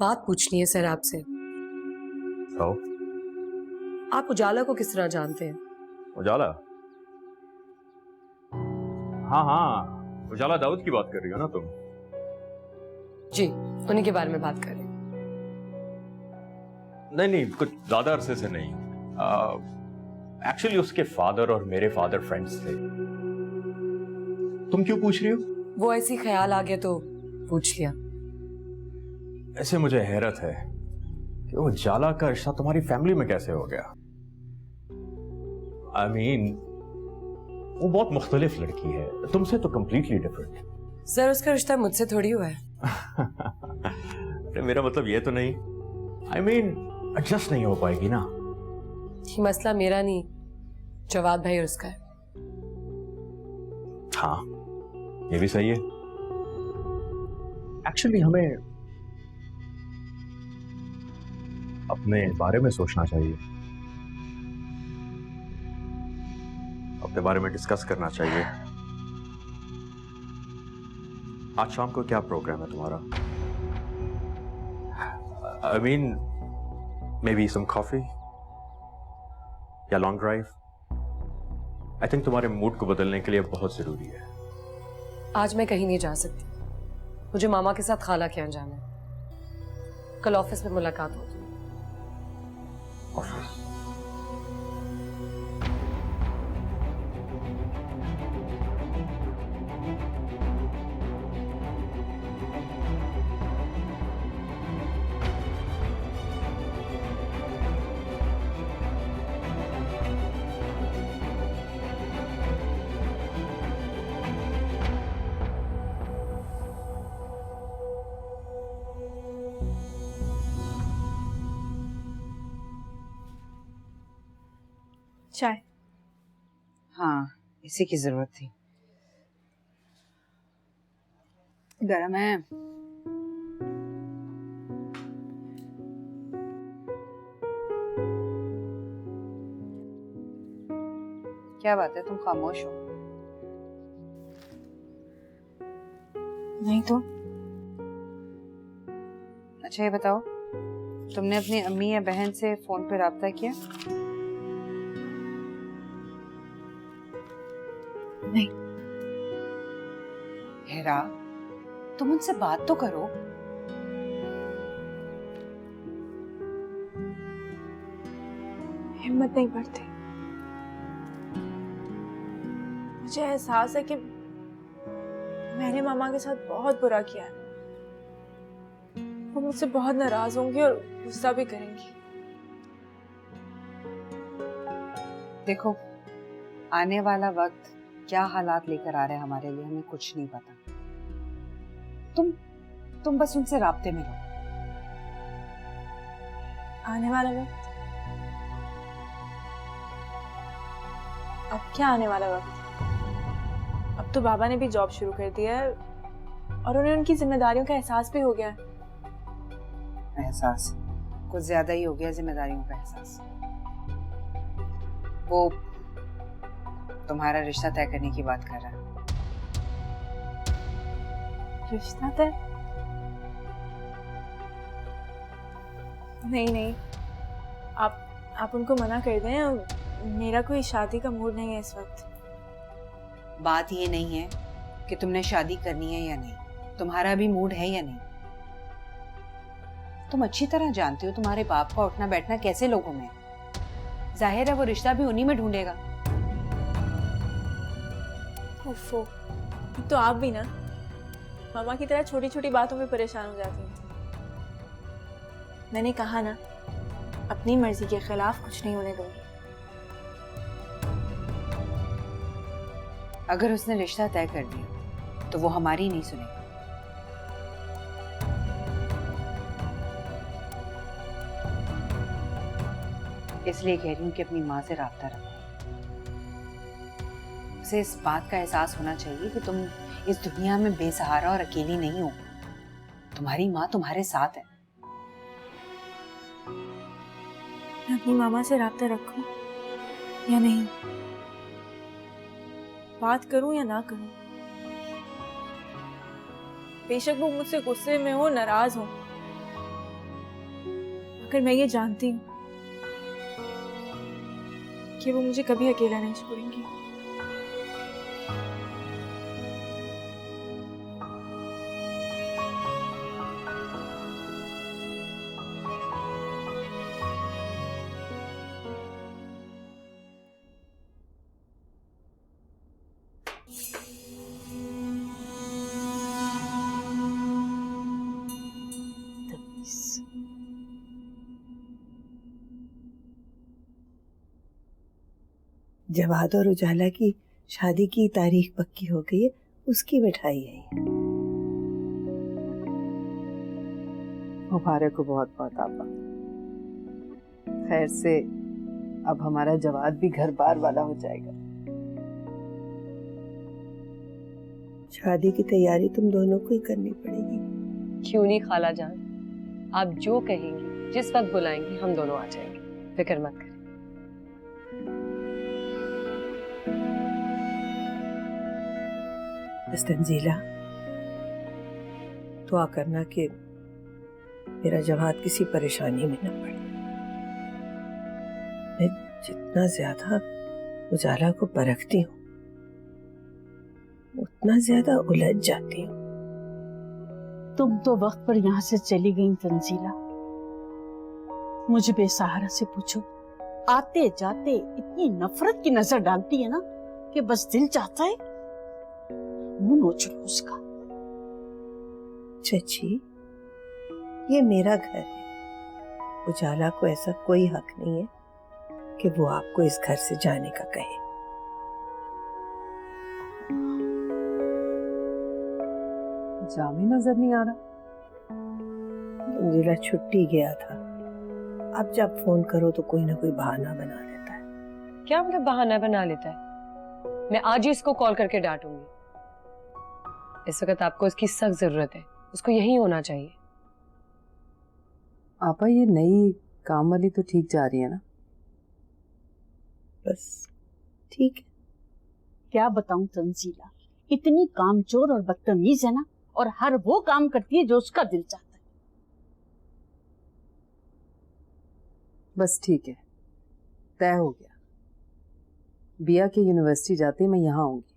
बात पूछनी है सर आपसे। तो आप उजाला को किस तरह जानते हैं? उजाला? हाँ हाँ, उजाला दाऊद की बात कर रही हो ना तुम? जी, उन्हीं के बारे में बात कर रहे हैं। नहीं नहीं, कुछ ज्यादा अरसे से नहीं। एक्चुअली उसके फादर और मेरे फादर फ्रेंड्स थे। तुम क्यों पूछ रही हो? वो ऐसी ख्याल आ गया तो पूछ लिया। ऐसे मुझे हैरत है कि वो उजाला का रिश्ता तुम्हारी फैमिली में कैसे हो गया। आई मीन, वो बहुत मुख्तलिफ लड़की है, तुमसे तो कंप्लीटली डिफरेंट। सर उसका रिश्ता मुझसे थोड़ी हुआ है। अरे मेरा मतलब ये तो नहीं, आई मीन एडजस्ट नहीं हो पाएगी ना। ये मसला मेरा नहीं, जवाद भाई और उसका है। हाँ, ये भी सही है। एक्चुअली हमें अपने बारे में सोचना चाहिए, अपने बारे में डिस्कस करना चाहिए। आज शाम को क्या प्रोग्राम है तुम्हारा? I mean, may be some coffee या लॉन्ग ड्राइव। आई थिंक तुम्हारे मूड को बदलने के लिए बहुत जरूरी है। आज मैं कहीं नहीं जा सकती, मुझे मामा के साथ खाला के यहाँ जाना है। कल ऑफिस में मुलाकात होगी। ऑफिस? चाय? हाँ, इसी की जरूरत थी। गरम है? क्या बात है, तुम खामोश हो? नहीं तो। अच्छा ये बताओ, तुमने अपनी अम्मी या बहन से फोन पे राब्ता किया? नहीं। हेरा, तुम उनसे बात तो करो। हिम्मत नहीं पड़ती। मुझे एहसास है कि मैंने मामा के साथ बहुत बुरा किया है। वो मुझसे बहुत नाराज होंगी और गुस्सा भी करेंगी। देखो, आने वाला वक्त क्या हालात लेकर आ रहे हैं हमारे लिए, हमें कुछ नहीं पता। तुम बस उनसे राब्ते में रहो। आने वाला वक्त? अब क्या आने वाला वक्त? अब तो बाबा ने भी जॉब शुरू कर दिया है और उन्हें उनकी जिम्मेदारियों का एहसास भी हो गया है। एहसास कुछ ज्यादा ही हो गया, जिम्मेदारियों का एहसास। वो तुम्हारा रिश्ता तय करने की बात कर रहा है। रिश्ता तय? नहीं, आप उनको मना कर दें। मेरा कोई शादी का मूड नहीं है इस वक्त। बात ये नहीं है कि तुमने शादी करनी है या नहीं, तुम्हारा भी मूड है या नहीं। तुम अच्छी तरह जानते हो तुम्हारे बाप का उठना बैठना कैसे लोगों में। जाहिर है वो रिश्ता भी उन्हीं में ढूंढेगा। ओफो, तो आप भी ना मामा की तरह छोटी छोटी बातों में परेशान हो जाती हैं। मैंने कहा ना, अपनी मर्जी के खिलाफ कुछ नहीं होने दूंगी। अगर उसने रिश्ता तय कर दिया तो वो हमारी नहीं सुनेगा। इसलिए कह रही हूँ कि अपनी माँ से राब्ता रखो। उसे इस बात का एहसास होना चाहिए कि तुम इस दुनिया में बेसहारा और अकेली नहीं हो। तुम्हारी माँ तुम्हारे साथ है। मैं अपनी मामा से राब्ता रखूं या नहीं, बात करूं या ना करूं? बेशक वो मुझसे गुस्से में हो, नाराज हो, मगर मैं ये जानती हूँ कि वो मुझे कभी अकेला नहीं छोड़ेंगी। जवाद और उजाला की शादी की तारीख पक्की हो गई है, उसकी मिठाई है ये। मुबारक हो बहुत बहुत आपा। खैर से अब हमारा जवाद भी घर बार वाला हो जाएगा। शादी की तैयारी तुम दोनों को ही करनी पड़ेगी। क्यों नहीं खाला जान, आप जो कहेंगी जिस वक्त बुलाएंगी हम दोनों आ जाएंगे, फिक्र मत करें। बस तंजीला, दुआ करना कि मेरा जवाद किसी परेशानी में न पड़े। मैं जितना ज्यादा उजाला को परखती हूँ उतना ज्यादा उलझ जाती हूँ। तुम तो वक्त पर यहाँ से चली गई तंजीला। मुझे बेसहारा से पूछो, आते जाते इतनी नफरत की नजर डालती है ना कि बस दिल चाहता है मुंह नोच लो उसका। चची, ये मेरा घर है। उजाला को ऐसा कोई हक नहीं है कि वो आपको इस घर से जाने का कहे। जामी नजर नहीं आ रहा। जिला छुट्टी गया था। अब जब फोन करो तो कोई ना कोई बहाना बना लेता है। क्या मतलब बहाना बना लेता है? मैं आज ही इसको कॉल करके डांटूंगी। इस वक्त आपको इसकी सख्त जरूरत है, उसको यही होना चाहिए। आपा ये नई काम वाली तो ठीक जा रही है ना? बस ठीक है। क्या बताऊं तंजीला, इतनी कामचोर और बदतमीज है ना, और हर वो काम करती है जो उसका दिल चाहता है। बस ठीक है, तय हो गया। बिया के यूनिवर्सिटी जाते मैं यहाँ आऊंगी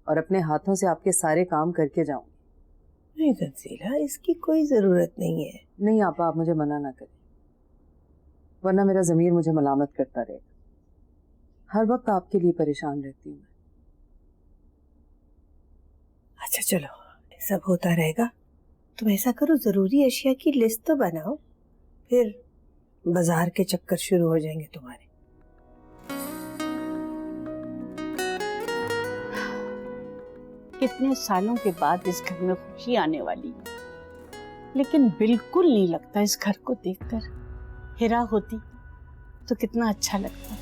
और अपने हाथों से आपके सारे काम करके जाऊंगी। नहीं तंजीला, इसकी कोई जरूरत नहीं है। नहीं आपा, आप मुझे मना ना करें, वरना मेरा ज़मीर मुझे मलामत करता रहेगा। हर वक्त आपके लिए परेशान रहती हूँ मैं। अच्छा चलो, सब होता रहेगा। तुम ऐसा करो, जरूरी अशिया की लिस्ट तो बनाओ, फिर बाजार के चक्कर शुरू हो जाएंगे तुम्हारे। कितने सालों के बाद इस घर में खुशी आने वाली है, लेकिन बिल्कुल नहीं लगता इस घर को देखकर। हिरा होती तो कितना अच्छा लगता।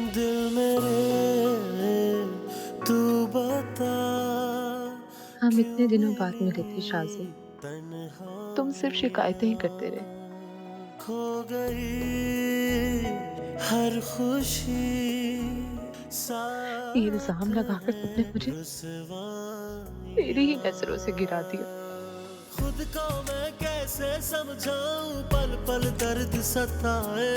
दिल मेरे तू बता। हम इतने दिनों बाद मिले थे शाज़ी, तुम सिर्फ शिकायतें ही करते रहे। खो गई हर खुशी, ये इल्जाम लगाकर तुमने मुझे तेरी ही नजरों से गिरा दिया। खुद को मैं कैसे समझाऊं, पल पल दर्द सताए।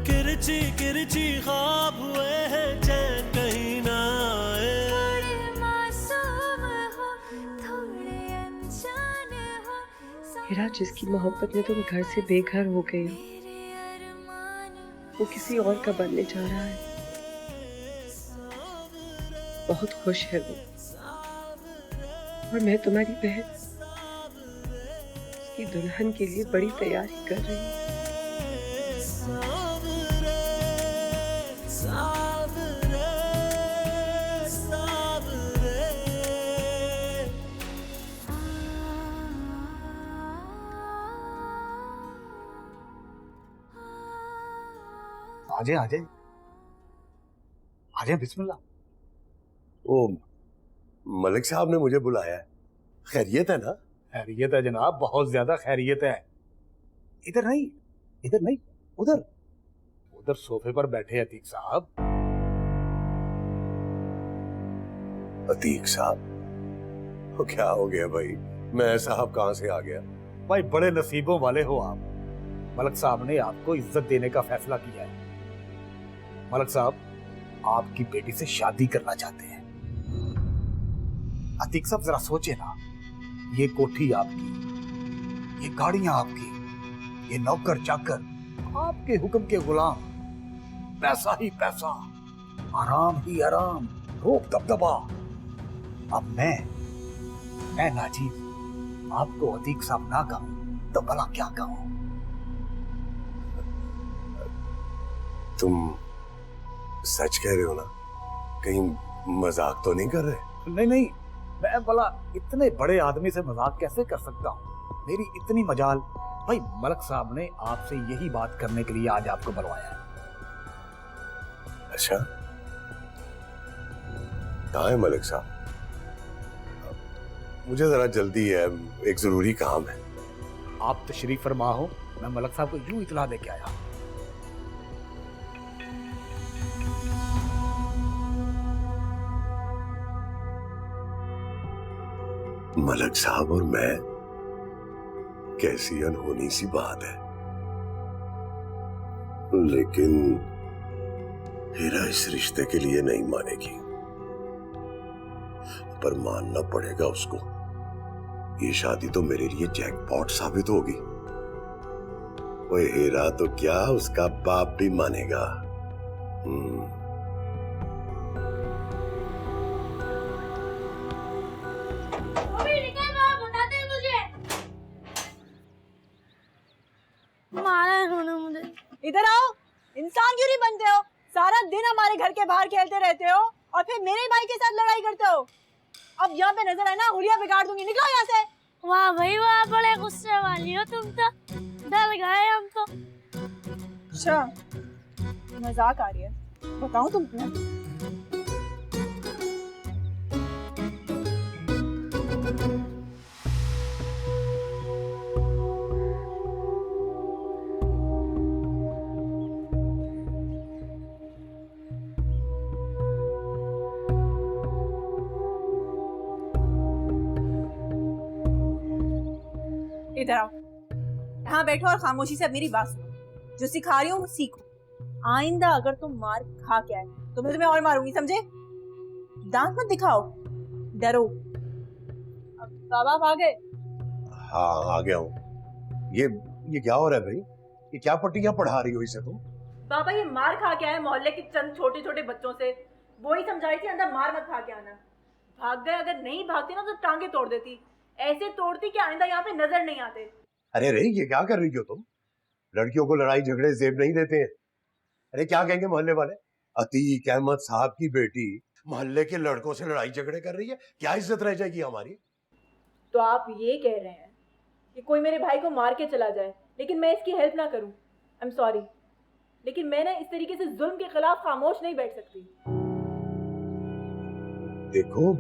किरची किरची ख्वाब हुए हैं, चैन कहीं ना आए। हिरा, जिसकी मोहब्बत में तुम घर से बेघर हो गई हो, वो किसी और का बनने जा रहा है। बहुत खुश है वो, और मैं तुम्हारी बहन उसकी दुल्हन के लिए बड़ी तैयारी कर रही हूँ। आजे आजे आ जाए, बिस्मिल्लाह। ओ, मलिक साहब ने मुझे बुलाया है। खैरियत है ना? खैरियत है जनाब, बहुत ज्यादा खैरियत है। इधर नहीं, इधर नहीं, उधर उधर सोफे पर बैठे अतीक साहब। अतीक साहब? तो क्या हो गया भाई? मैं साहब कहां से आ गया? भाई बड़े नसीबों वाले हो आप। मलिक साहब ने आपको इज्जत देने का फैसला किया है। मलिक साहब आपकी बेटी से शादी करना चाहते हैं। अतीक साहब जरा सोचे ना, ये कोठी आपकी, ये गाड़ियां आपकी, ये नौकर चाकर आपके हुक्म के गुलाम, पैसा ही पैसा, आराम ही आराम, रोब दबदबा। अब मैं नाजीब आपको अतीक साहब ना कहूं तो भला क्या कहूं? तुम सच कह रहे हो ना? कहीं मजाक तो नहीं कर रहे? नहीं नहीं, मैं भला इतने बड़े आदमी से मजाक कैसे कर सकता हूँ? मेरी इतनी मजाल। भाई मलिक साहब ने आपसे यही बात करने के लिए आज आपको बुलवाया है। अच्छा, कहाँ है मलिक साहब? मुझे जरा जल्दी है, एक जरूरी काम है। आप तशरीफ फरमा हो, मैं मलिक साहब को यूं इतला देके आया। मलिक साहब और मैं, कैसी अनहोनी सी बात है। लेकिन हीरा इस रिश्ते के लिए नहीं मानेगी, पर मानना पड़ेगा उसको। ये शादी तो मेरे लिए जैकपॉट साबित होगी। वो हीरा तो क्या, उसका बाप भी मानेगा। इधर आओ। इंसान क्यों नहीं बनते हो? सारा दिन हमारे घर के बाहर खेलते रहते हो और फिर मेरे भाई के साथ लड़ाई करते हो। अब यहाँ पे नजर आए ना, हुलिया बिगाड़ दूंगी। निकलो यहाँ से। वाह भाई वाह, बड़े गुस्से वाली हो तुम तो। डर गए हम तो। अच्छा, मजाक आ रही है? बताऊं तुमको? इधर आओ। यहाँ बैठो और खामोशी से अब मेरी बात सुनो। जो सिखा रही हूँ वो सीखो। आइंदा अगर तुम मार खा के आए तो मैं तुम्हें और मारूंगी, समझे? दांत मत दिखाओ, डरो। अब बाबा आ गए? हाँ, आ गया हूँ। ये क्या हो रहा है भाई? ये क्या पट्टियां पढ़ा रही हो इसे तुम? बाबा ये मार खा के आए मोहल्ले के चंद छोटे छोटे बच्चों से। वो ही समझाई थी अंदर मार मत खा के आना। भाग गए। अगर नहीं भागते ना तो टांगे तोड़ देती। ऐसे तोड़ती कि आइंदा यहाँ पे नजर नहीं आते। अरे रे, ये क्या कर रही हो तुम? लड़कियों को लड़ाई झगड़े जेब नहीं देते हैं। अरे क्या कहेंगे मोहल्ले वाले? अतीक अहमद साहब की बेटी मोहल्ले के लड़कों से लड़ाई झगड़े कर रही है, क्या इज्जत रह जाएगी हमारी? तो आप ये कह रहे हैं कि कोई मेरे भाई को मार के चला जाए लेकिन मैं इसकी हेल्प ना करूं? आई एम सॉरी, लेकिन मैं ना इस तरीके से जुल्म के खिलाफ खामोश नहीं बैठ सकती। देखो,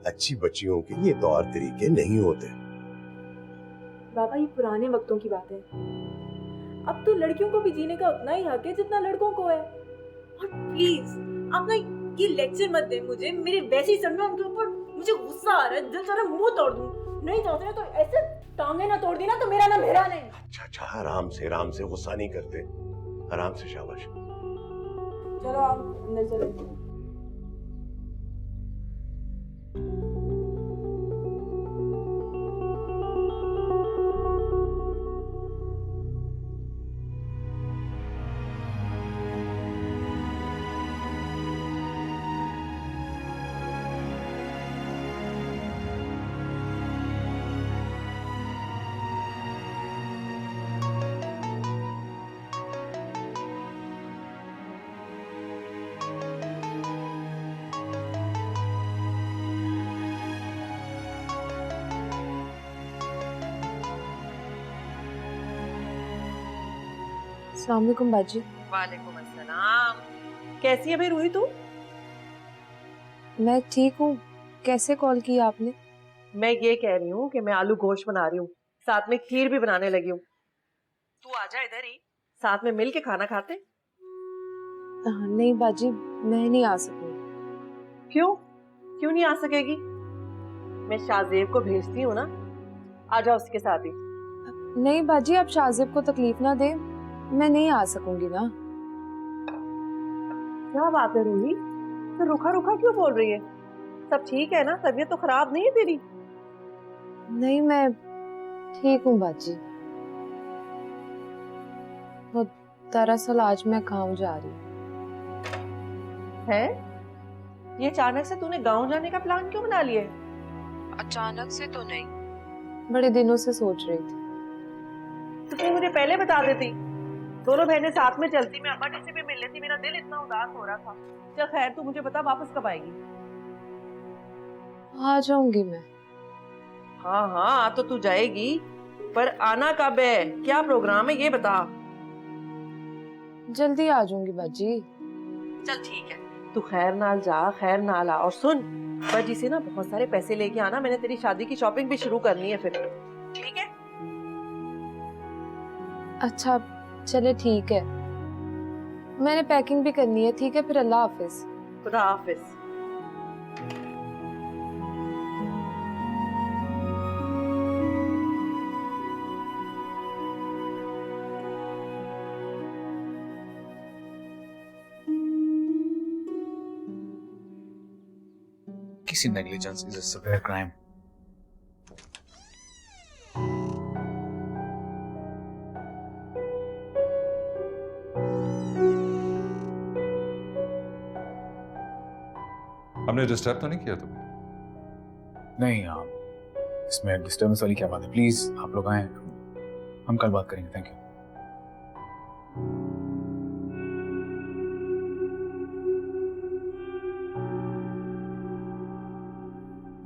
अच्छी बच्चियों के ये तौर तरीके नहीं होते। बाबा ये पुराने वक्तों की बात है। अब तो लड़कियों को भी जीने का उतना ही हक है जितना लड़कों को है। और प्लीज आप ना ये लेक्चर मत दें मुझे। मेरे वैसे ही समय उनके ऊपर मुझे गुस्सा आ रहा है, दिल चाह मुंह तोड़ दूं। नहीं चाहते ना तो ऐसे टांगे ना तोड़ दी ना तो मेरा ना मेरा नहीं। अच्छा, आराम से गुस्सा नहीं करते। आराम से, शाबाश। चलो आप अंदर चलो। अस्सलाम वालेकुम बाजी। वालेकुम अस्सलाम। कैसी है भाई रूही तू? मैं ठीक हूँ। कैसे कॉल किया आपने? मैं ये कह रही हूँ कि मैं आलू गोश्त बना रही हूँ, साथ में खीर भी बनाने लगी हूँ। तू आजा इधर ही, साथ में मिल के खाना खाते। नहीं बाजी, मैं नहीं आ सकूंगी। क्यों? क्यों नहीं आ सकेगी? मैं शाहजेब को भेजती हूँ ना, आजा उसके साथ ही। नहीं बाजी, आप शाहजेब को तकलीफ ना दे, मैं नहीं आ सकूंगी ना। क्या बात है रूही, तो रुखा रुखा क्यों बोल रही है? सब ठीक है ना? तबीयत तो खराब नहीं है तेरी? नहीं, मैं ठीक हूँ बाजी। वो दरअसल आज मैं गाँव जा रही हूँ। है? ये अचानक से तूने गाँव जाने का प्लान क्यों बना लिया? अचानक से तो नहीं, बड़े दिनों से सोच रही थी। तो तू मुझे पहले बता देती, दोनों बहनें साथ में चलती, मैं अम्मा जी से भी मिल लेती। मेरा दिल इतना उदास हो रहा था। चल खैर, तू मुझे बता वापस कब आएगी? आ जाऊंगी मैं। हाँ हाँ, तो तू जाएगी, पर आना कब है? क्या प्रोग्राम है ये बता। जल्दी आ जाऊंगी बाजी। चल ठीक है, तू खैर नाल जा, खैर नाल आ। और सुन, बाजी से ना बहुत सारे पैसे लेके आना, मैंने तेरी शादी की शॉपिंग भी शुरू करनी है फिर। ठीक है? अच्छा चले ठीक है, मैंने पैकिंग भी करनी है। ठीक है फिर, अल्लाह हाफिज। खुदा हाफिज। किसी negligence is a severe crime. हमने डिस्टर्ब तो नहीं किया तुम्हें? नहीं, आप इसमें डिस्टर्बेंस वाली क्या बात है? प्लीज आप लोग आए, हम कल बात करेंगे। Thank you.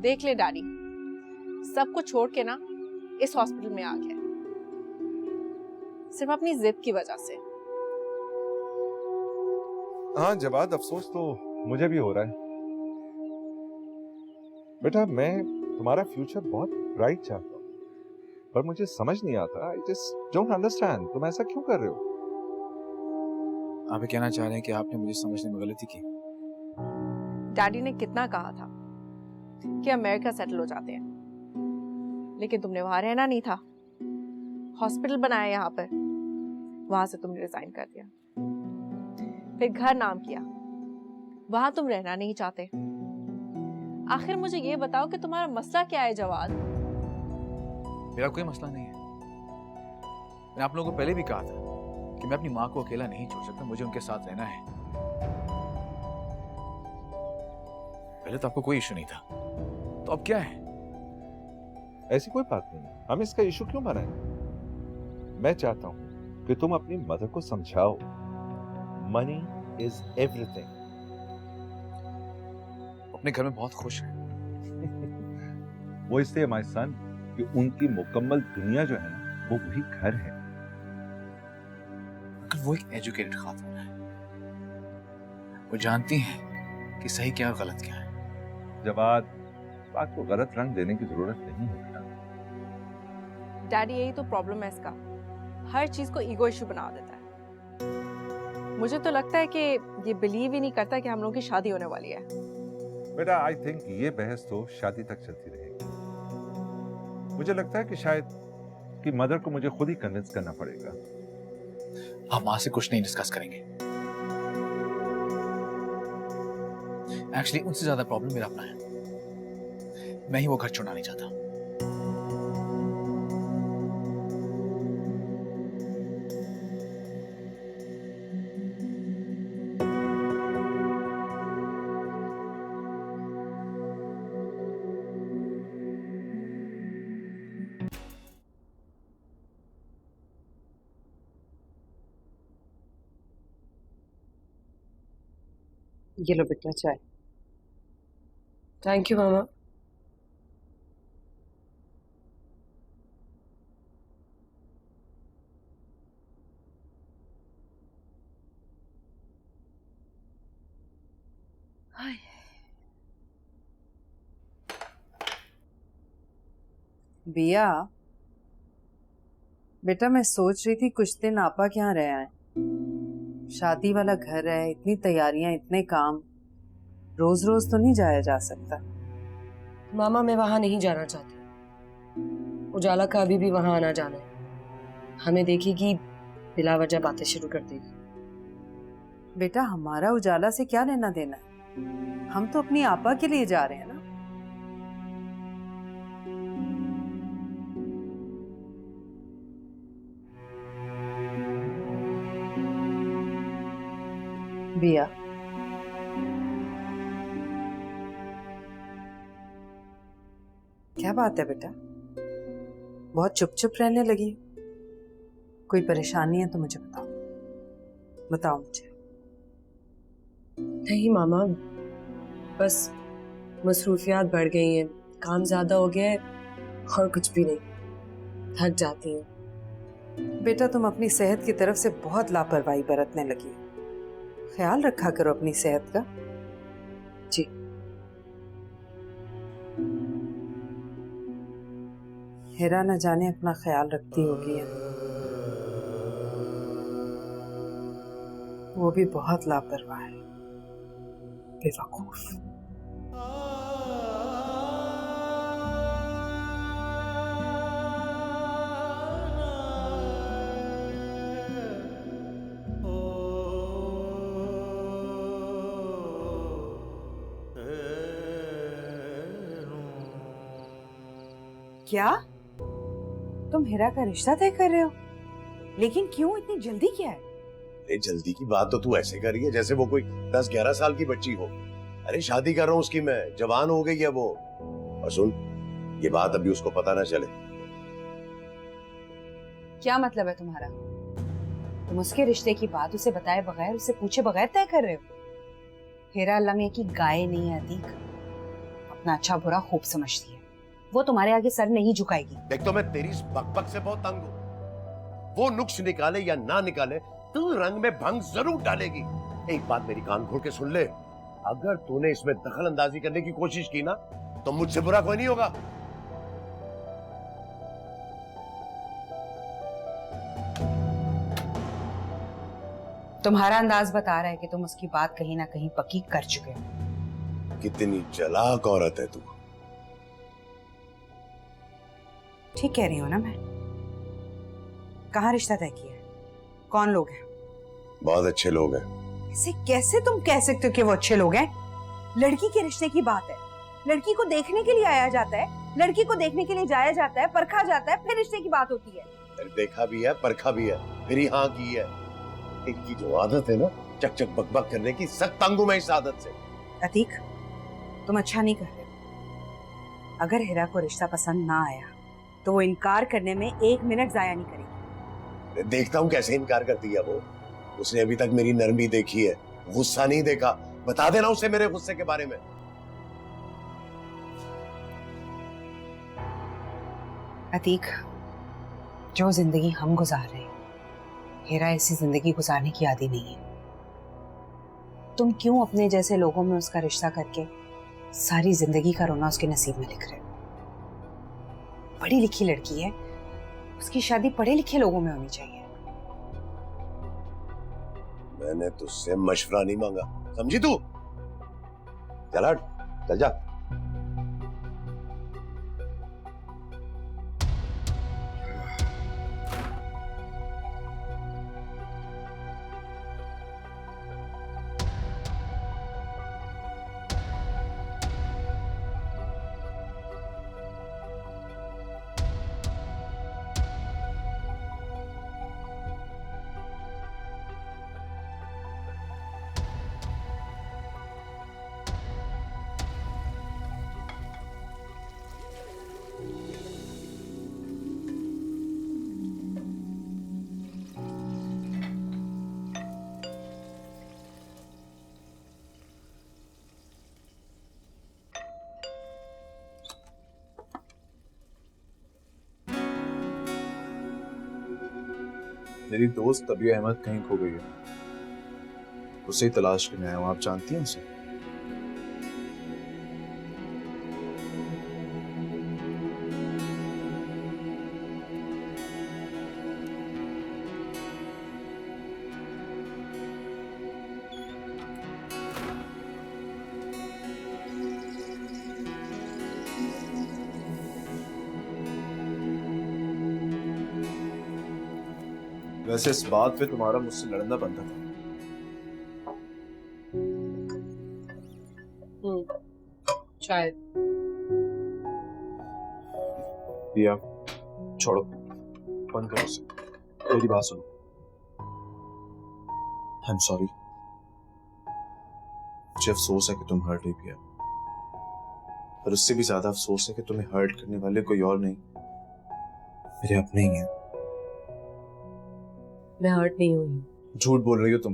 देख ले डैडी, सब कुछ छोड़ के ना इस हॉस्पिटल में आ गया, सिर्फ अपनी जिद की वजह से। हाँ जवाद, अफसोस तो मुझे भी हो रहा है। बेटा, मैं तुम्हारा फ्यूचर बहुत ब्राइट चाहता हूँ, पर मुझे समझ नहीं आता। आई जस्ट डोंट अंडरस्टैंड, तुम ऐसा क्यों कर रहे हो? आप ये कहना चाह रहे हैं कि आपने मुझे समझने में गलती की? डैडी ने कितना कहा था कि अमेरिका सेटल हो जाते हैं, लेकिन तुमने वहां रहना नहीं था। हॉस्पिटल बनाया यहाँ पर, वहां से तुमने रिजाइन कर दिया। फिर घर नाम किया, वहां तुम रहना नहीं चाहते। आखिर मुझे ये बताओ कि तुम्हारा मसला क्या है जवाद? मेरा कोई मसला नहीं है। मैंने आप लोगों को पहले भी कहा था कि मैं अपनी माँ को अकेला नहीं छोड़ सकता, मुझे उनके साथ रहना है। पहले तो आपको कोई इशू नहीं था, तो अब क्या है? ऐसी कोई बात नहीं, हम इसका इशू क्यों बनाएं? मैं चाहता हूं कि तुम अपनी मदर को समझाओ, मनी इज एवरीथिंग। अपने घर में बहुत खुश है। वो इसलिए माय सन कि उनकी मुकम्मल दुनिया जो है ना, वो वही घर है। अंकल, वो एक एजुकेटेड खातून है, वो जानती है कि सही क्या और गलत क्या है। जवाद, बात को गलत रंग देने की जरूरत नहीं है। डैडी, यही तो प्रॉब्लम है इसका, हर चीज को ईगो इशू बना देता है। मुझे तो लगता है कि ये बिलीव ही नहीं करता कि हम लोगों की शादी होने वाली है। बेटा, आई थिंक ये बहस तो शादी तक चलती रहेगी। मुझे लगता है कि शायद कि मदर को मुझे खुद ही कन्विंस करना पड़ेगा। आप माँ से कुछ नहीं डिस्कस करेंगे। एक्चुअली उनसे ज्यादा प्रॉब्लम मेरा अपना है। मैं ही वो घर छोड़ना नहीं चाहता। ये लो बेटा चाय। थैंक यू मामा। बिया, बेटा मैं सोच रही थी कुछ दिन आपा के यहाँ रह आए। शादी वाला घर है, इतनी तैयारियां, इतने काम, रोज रोज तो नहीं जाया जा सकता। मामा मैं वहां नहीं जाना चाहती। उजाला का अभी भी वहां आना जाना है। हमें देखेगी बिला वजह बातें शुरू कर देगी। बेटा हमारा उजाला से क्या लेना देना है? हम तो अपनी आपा के लिए जा रहे हैं ना। बिया, क्या बात है बेटा, बहुत चुप चुप रहने लगी? कोई परेशानी है तो मुझे बताओ, बताओ मुझे। नहीं मामा, बस मसरूफियात बढ़ गई हैं, काम ज्यादा हो गया है और कुछ भी नहीं, थक जाती हैं। बेटा तुम अपनी सेहत की तरफ से बहुत लापरवाही बरतने लगी हो। ख्याल रखा करो अपनी सेहत का। जी। हिरा न जाने अपना ख्याल रखती होगी, वो भी बहुत लापरवाह है, बेवकूफ। क्या तुम हिरा का रिश्ता तय कर रहे हो? लेकिन क्यों, इतनी जल्दी क्या है? अरे जल्दी की बात तो तू ऐसे कर रही है जैसे वो कोई 10-11 साल की बच्ची हो। अरे शादी कर रहा हूँ उसकी मैं, जवान हो गई है वो। और सुन, ये बात अभी उसको पता ना चले। क्या मतलब है तुम्हारा? तुम उसके रिश्ते की बात उसे बताए बगैर, उसे पूछे बगैर तय कर रहे हो? हिरा अल्लाह मियां की गाय नहीं है अतीक, अपना अच्छा बुरा खूब समझती है। वो तुम्हारे आगे सर नहीं झुकाएगी। देख तो मैं तेरी इस बकबक से बहुत तंग हूँ। वो नुक्स निकाले या ना निकाले, तू रंग में भंग जरूर डालेगी। एक बात मेरी कान खोल के सुन ले, अगर तूने इसमें दखल अंदाजी करने की कोशिश की ना, तो मुझसे बुरा कोई नहीं होगा। तुम्हारा अंदाज बता रहा है कि तुम उसकी बात कहीं ना कहीं पक्की कर चुके हो। कितनी चालाक औरत है तू। ठीक कह रही हो ना मैं? कहाँ रिश्ता तय किया है? कौन लोग हैं? बहुत अच्छे लोग हैं। इसे कैसे तुम कह सकते हो कि वो अच्छे लोग हैं? लड़की के रिश्ते की बात है, लड़की को देखने के लिए आया जाता है, लड़की को देखने के लिए जाया जाता है, परखा जाता है, फिर रिश्ते की बात होती है। देखा भी है, परखा भी है, फिर ही हाँ की है। इनकी जो आदत है ना चक चक बकबक करने की, सख्त तंग हूं मैं इस आदत से। अतीक, तुम अच्छा नहीं कर रहे। अगर हिरा को रिश्ता पसंद ना आया तो वो इनकार करने में 1 मिनट जाया नहीं करेगी। देखता हूँ कैसे इनकार करती है वो। उसने अभी तक मेरी नरमी देखी है, गुस्सा नहीं देखा। बता देना उसे मेरे गुस्से के बारे में। अतीक, जो जिंदगी हम गुजार रहे हैं, हिरा ऐसी जिंदगी गुजारने की आदी नहीं है। तुम क्यों अपने जैसे लोगों में उसका रिश्ता करके सारी जिंदगी का रोना उसके नसीब में लिख रहे हो? पढ़ी लिखी लड़की है, उसकी शादी पढ़े लिखे लोगों में होनी चाहिए। मैंने तुझसे मशवरा नहीं मांगा, समझी तू? चल हट, चल जा। मेरी दोस्त तबिया अहमद कहीं खो गई है, उसे ही तलाश करने आया हूं। आप जानती हैं उसे? वैसे इस बात पे तुम्हारा मुझसे लड़ना बनता था। चाय। दिया छोड़ो, बंद करो उसे। मेरी बात सुनो, आई एम सॉरी। मुझे अफसोस है कि तुम हर्ट हुई पिया, पर उससे भी ज्यादा अफसोस है कि तुम्हें हर्ट करने वाले कोई और नहीं, मेरे अपने ही हैं। मैं हर्ट नहीं हुई। झूठ बोल रही हो तुम।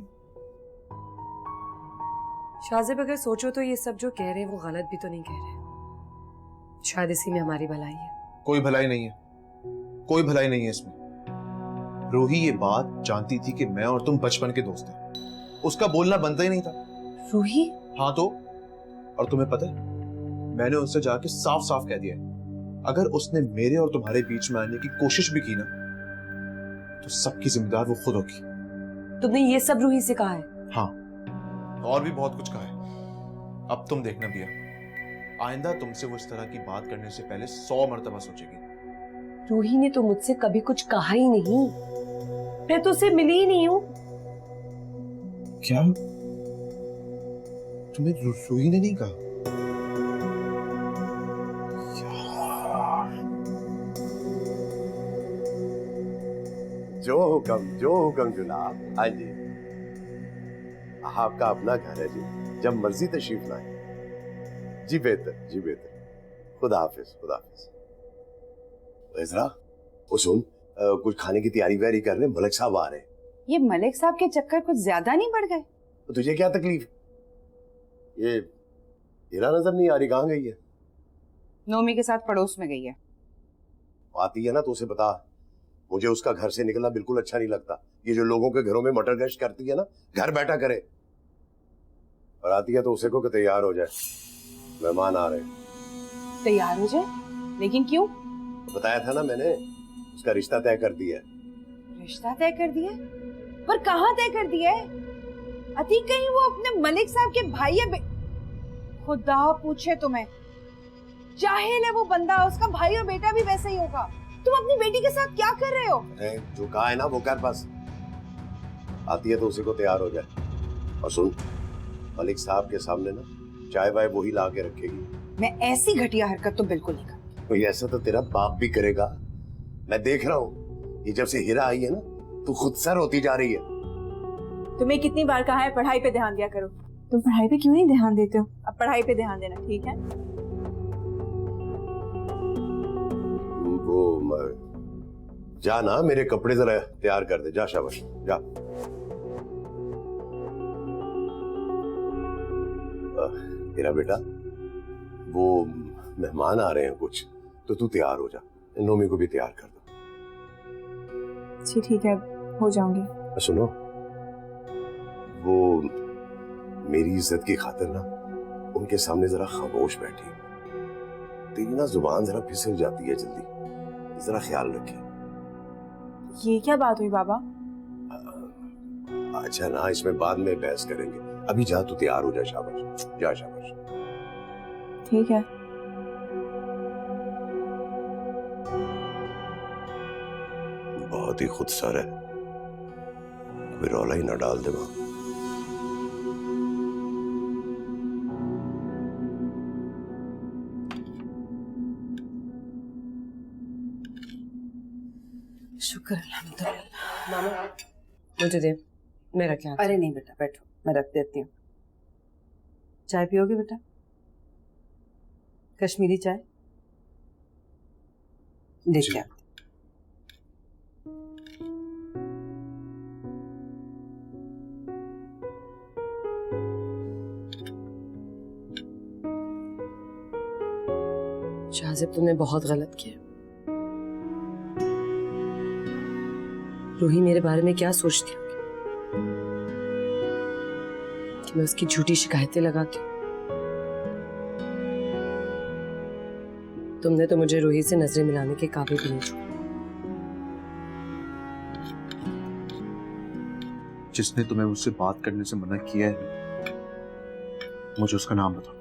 शाज़ेब, अगर सोचो तो ये सब जो कह रहे हैं वो गलत भी तो नहीं कह रहे। शायद इसी में हमारी भलाई है। कोई भलाई नहीं है, कोई भलाई नहीं है इसमें। रूही ये बात जानती थी कि मैं और तुम बचपन के दोस्त हैं। उसका बोलना बनता ही नहीं था। रूही? हाँ तो, और तुम्हें पता है, मैंने उससे जाके साफ साफ कह दिया है, अगर उसने मेरे और तुम्हारे बीच में आने की कोशिश भी की ना, तो सबकी जिम्मेदार वो खुद होगी। तुमने ये सब रूही से कहा है? हाँ, और भी बहुत कुछ कहा है। अब तुम देखना बिया, आइंदा तुमसे वो इस तरह की बात करने से पहले 100 मर्तबा सोचेगी। रूही ने तो मुझसे कभी कुछ कहा ही नहीं। मैं तो उससे मिली ही नहीं हूँ। क्या? तुम्हें रूही ने नहीं कहा? जो हुक्म जनाब। हाँ जी, आपका अपना घर है जी, जब मर्जी तशरीफ लाए। जी बेहतर, जी बेहतर। खुदा हाफिज, खुदा हाफिज। इजरा, वो सुन, कुछ खाने की तैयारी वैयारी कर रहे हैं, मलिक साहब आ रहे हैं। ये मलिक साहब के चक्कर कुछ ज्यादा नहीं बढ़ गए? तो तुझे क्या तकलीफ? ये हीरा नजर नहीं आ रही, कहाँ गई है? नोमी के साथ पड़ोस में गई है। आती है ना तो उसे बता, मुझे उसका घर से निकलना बिल्कुल अच्छा नहीं लगता। ये जो लोगों के घरों में मटर गश्त करती है ना, घर बैठा करे। और आती है तो उसे को कि तैयार हो जाए, मेहमान आ रहे हैं। तैयार हो जाए? लेकिन क्यों? बताया था ना मैंने, उसका रिश्ता तय कर दिया है। रिश्ता तय कर दिया? पर कहाँ तय कर दिया है? अतीक कहीं वो अपने मलिक साहब के भाई है? खुदा पूछे तुम्हें, जाहिल है वो बंदा, उसका भाई और बेटा भी वैसे ही होगा। तुम अपनी बेटी के साथ क्या कर रहे हो? जो कहा है ना वो कर बस। आती है तो उसी को तैयार हो जाए। और सुन, मलिक साहब के सामने ना चाय वाय वही ला के रखेगी। मैं ऐसी घटिया हरकत तो बिल्कुल नहीं करूंगी। तो ऐसा तो तेरा बाप भी करेगा, मैं देख रहा हूँ। ये जब से हीरा आई है ना, तू खुद सर होती जा रही है। तुम्हें कितनी बार कहा है पढ़ाई पे ध्यान दिया करो। तुम पढ़ाई पे क्यों नहीं ध्यान देते हो? अब पढ़ाई पे ध्यान देना, ठीक है? वो जा ना, मेरे कपड़े जरा तैयार कर दे। जा, शाबाश, जा। मेरा बेटा, वो मेहमान आ रहे हैं कुछ, तो तू तैयार हो जा। नोमी को भी तैयार कर दो। जी ठीक है, हो जाऊंगी। सुनो, वो मेरी इज्जत की खातिर ना उनके सामने जरा खामोश बैठी। तेरी ना जुबान जरा फिसल जाती है जल्दी, जरा ख्याल रखिए। ये क्या बात हुई बाबा? अच्छा ना, इसमें बाद में बहस करेंगे। अभी जा, तू तैयार हो जा। शाबाश, जा शाबाश। ठीक है। बहुत ही खुदसर है, कोई रौला ही ना डाल दे वहां। शुक्र अल्हम्दुलिल्लाह। मामा, मुझे दे, मैं रख के आती हूँ। अरे नहीं बेटा, बैठो, मैं रख देती हूँ। चाय पियोगे बेटा? कश्मीरी चाय लेके आती। शाज़ेब, तुमने बहुत गलत किया। रूही मेरे बारे में क्या सोचती होगी कि मैं उसकी झूठी शिकायतें लगाती हूँ। तुमने तो मुझे रूही से नजरें मिलाने के काबिल भी नहीं छोड़ा। जिसने तुम्हें मुझसे बात करने से मना किया है, मुझे उसका नाम बताओ।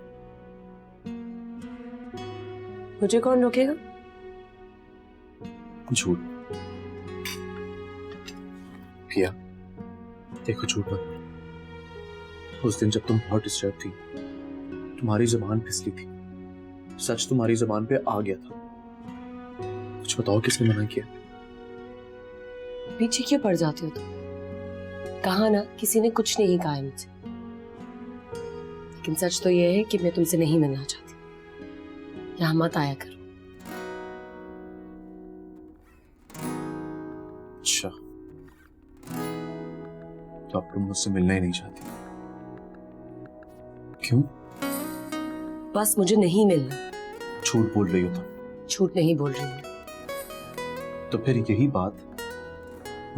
मुझे कौन रोकेगा? झूठ। किया देखो, झूठ मत बोलो। उस दिन जब तुम बहुत डिस्टर्ब थी, तुम्हारी जुबान फिसली थी, सच तुम्हारी जुबान पे आ गया था। कुछ बताओ, किसने मना किया? पीछे क्यों पड़ जाते हो तुम? कहा ना, किसी ने कुछ नहीं कहा है मुझसे। लेकिन सच तो यह है कि मैं तुमसे नहीं मिलना चाहती। यहाँ मत आया करो। अच्छा, तो अब तुम मुझसे मिलना ही नहीं चाहती? क्यों? बस मुझे नहीं मिलना। झूठ बोल रही हो तुम। झूठ नहीं बोल रही हूँ। तो फिर यही बात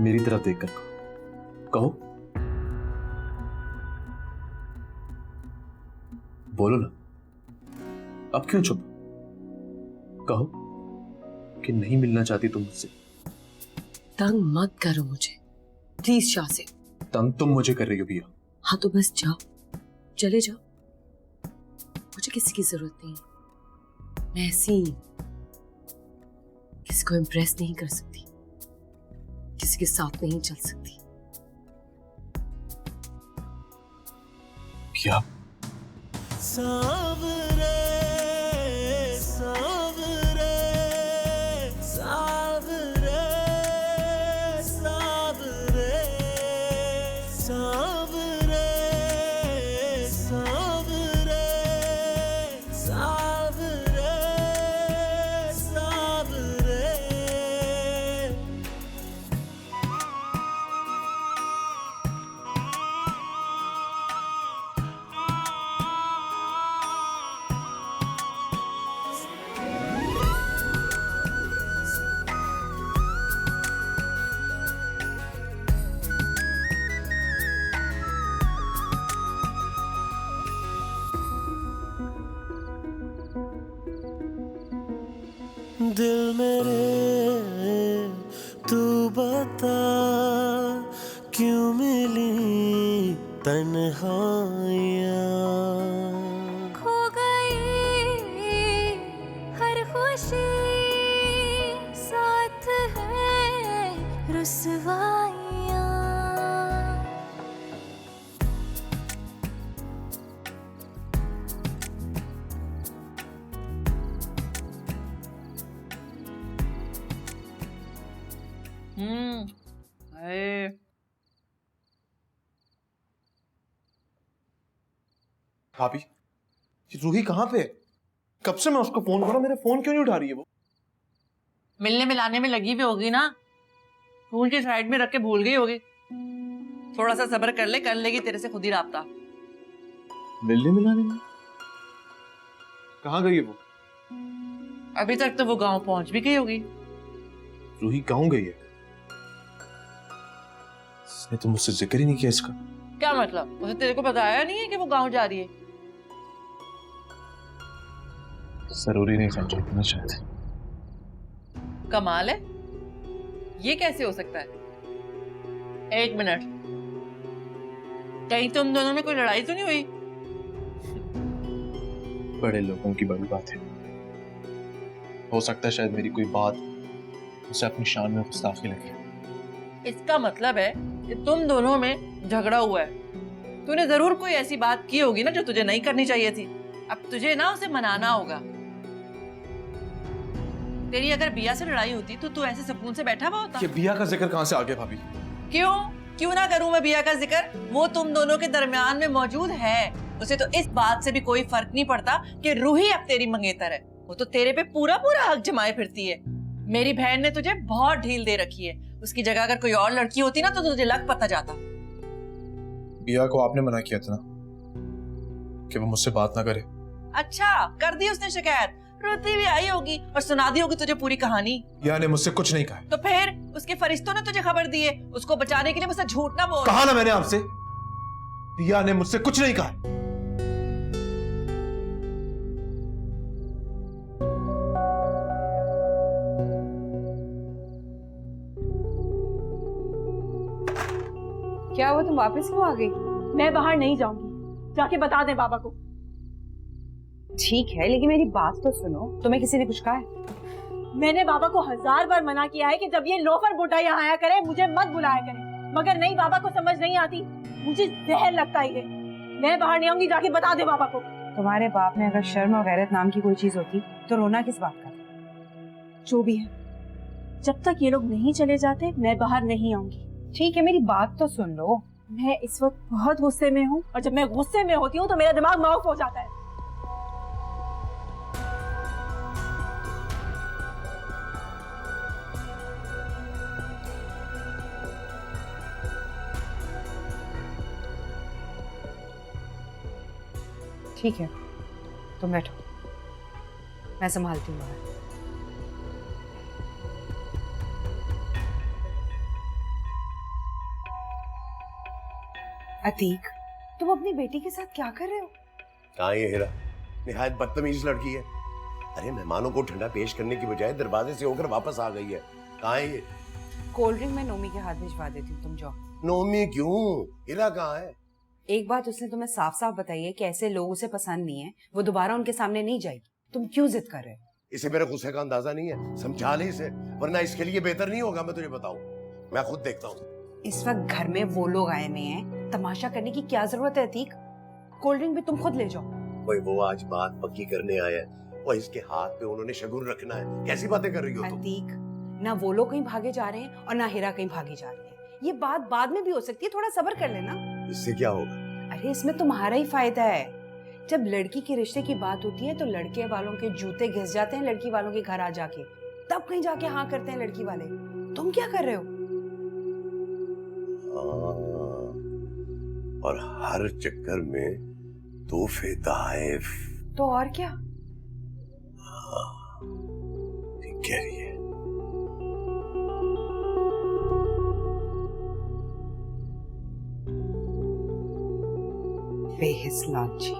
मेरी तरफ देखकर कहो। बोलो ना, अब क्यों चुप? कहो कि नहीं मिलना चाहती तुम मुझसे। तंग मत करो मुझे प्लीज शाह से। तंग तुम मुझे कर रही हो भैया। हाँ तो बस जाओ, चले जाओ। मुझे किसी की जरूरत नहीं है। मैं ऐसी किसी को इम्प्रेस नहीं कर सकती, किसी के साथ नहीं चल सकती। क्या? सावरे सावरे सावरे सावरे सावरे सावरे सावरे सावरे। दिल मेरे तू बता क्यों मिली तन्हाइयाँ। खो गई हर खुशी, साथ है रुसवाइयाँ। भाभी, ये रूही कहाँ पे है? कब से मैं उसको फोन कर रहा हूँ, मेरा फोन क्यों नहीं उठा रही है वो? मिलने मिलाने में लगी भी होगी ना, फोन की साइड में रख के भूल गई होगी। थोड़ा सा सब्र कर ले, कर लेगी तेरे से खुद ही राब्ता। मिलने मिलाने में? कहाँ गई है वो? अभी तक तो वो गांव पहुंच भी गई होगी। रूही गाँव गई है? इसने तो मुझसे जिक्र ही नहीं किया इसका। क्या मतलब? उसे तेरे को बताया नहीं है कि वो गांव जा रही है? जरूरी नहीं समझा ना शायद। कमाल है, ये कैसे हो सकता है? एक मिनट, कहीं तुम दोनों में कोई लड़ाई तो नहीं हुई? बड़े लोगों की बड़ी बात है। हो सकता है शायद मेरी कोई बात उसे अपनी शान में गुस्ताखी लगे। इसका मतलब है कि तुम दोनों में झगड़ा हुआ है। तूने जरूर कोई ऐसी बात की होगी ना जो तुझे नहीं करनी चाहिए थी। अब तुझे ना उसे मनाना होगा। तेरी अगर बिया से लड़ाई होती तो तू ऐसे सुकून से बैठा हुआ होता। ये बिया का जिक्र कहाँ से आ गया भाभी? क्यों क्यों ना करूं मैं बिया का जिक्र? वो तुम दोनों के दरमियान में मौजूद है। उसे तो इस बात से भी कोई फर्क नहीं पड़ता कि रूही अब तेरी मंगेतर है। वो तो तेरे पे पूरा पूरा हक जमाए फिरती है। मेरी बहन ने तुझे बहुत ढील दे रखी है। उसकी जगह अगर कोई और लड़की होती ना तो तुझे लग पता जाता। बिया को आपने मना किया था ना कि वो मुझसे बात ना करे। अच्छा, कर दी उसने शिकायत? रोती भी आई होगी और सुना दी होगी तुझे पूरी कहानी। बिया ने मुझसे कुछ नहीं कहा। तो फिर उसके फरिश्तों ने तुझे खबर दी है। उसको बचाने के लिए मुझसे झूठ ना बोल। कहा ना मैंने आपसे, बिया ने मुझसे कुछ नहीं कहा। क्या हुआ, तुम वापस क्यों आ गई? मैं बाहर नहीं जाऊंगी, जाके बता दे बाबा को। ठीक है, लेकिन मेरी बात तो सुनो। तुम्हें किसी ने कुछ कहा है? मैंने बाबा को 1000 बार मना किया है कि जब ये लोफर बुड्ढा यहाँ आया करे मुझे मत बुलाया करे। मगर नहीं, बाबा को समझ नहीं आती, मुझे जहर लगता ही है। मैं बाहर नहीं आऊंगी, जाके बता दे बाबा को। तुम्हारे बाप में अगर शर्म और गैरत नाम की कोई चीज होती तो रोना किस बात का? जो भी है, जब तक ये लोग नहीं चले जाते मैं बाहर नहीं आऊंगी। ठीक है, मेरी बात तो सुन लो। मैं इस वक्त बहुत गुस्से में हूँ, और जब मैं गुस्से में होती हूँ तो मेरा दिमाग माउफ हो जाता है। ठीक है, तुम बैठो, मैं संभालती हूँ बाहर। अतीक, तुम अपनी बेटी के साथ क्या कर रहे हो? कहाँ ये हीरा? निहायत बदतमीज लड़की है। अरे मेहमानों को ठंडा पेश करने की बजाय दरवाजे से होकर वापस आ गई है। कहाँ है ये? कोल्ड ड्रिंक मैं नोमी के हाथ भिजवा देती हूँ, तुम जाओ। नोमी क्यों? हीरा कहाँ है? एक बात उसने तुम्हें साफ साफ बताई है कि ऐसे लोग उसे पसंद नहीं है, वो दोबारा उनके सामने नहीं जाएगी। तुम क्यों जिद कर रहे हो? इसे मेरे गुस्से का अंदाजा नहीं है, समझा ले इसे, वरना इसके लिए बेहतर नहीं होगा। मैं तुझे बताऊं, मैं खुद देखता हूँ। इस वक्त घर में वो लोग आए हुए हैं, तमाशा करने की क्या जरूरत है अतीक? कोल्ड ड्रिंक भी तुम खुद ले जाओ। कोई वो आज बात पक्की करने आया है, और इसके हाथ पे उन्होंने शगुन रखना है। कैसी बातें कर रही हो तुम? अतीक, ना वो लोग कहीं भागे जा रहे हैं और ना हीरा कहीं भागी जा रही है। ये बात बाद में भी हो सकती है, थोड़ा सब्र कर लेना। इससे क्या होगा? अरे इसमें तुम्हारा ही फायदा है। जब लड़की के रिश्ते की बात होती है तो लड़के वालों के जूते घिस जाते हैं लड़की वालों के घर आ जाके, तब कहीं जाके हाँ करते हैं लड़की वाले। तुम क्या कर रहे हो? और हर चक्कर में तोहफे तोहफ। तो और क्या? ठीक कह रही है। बेहिस लालची।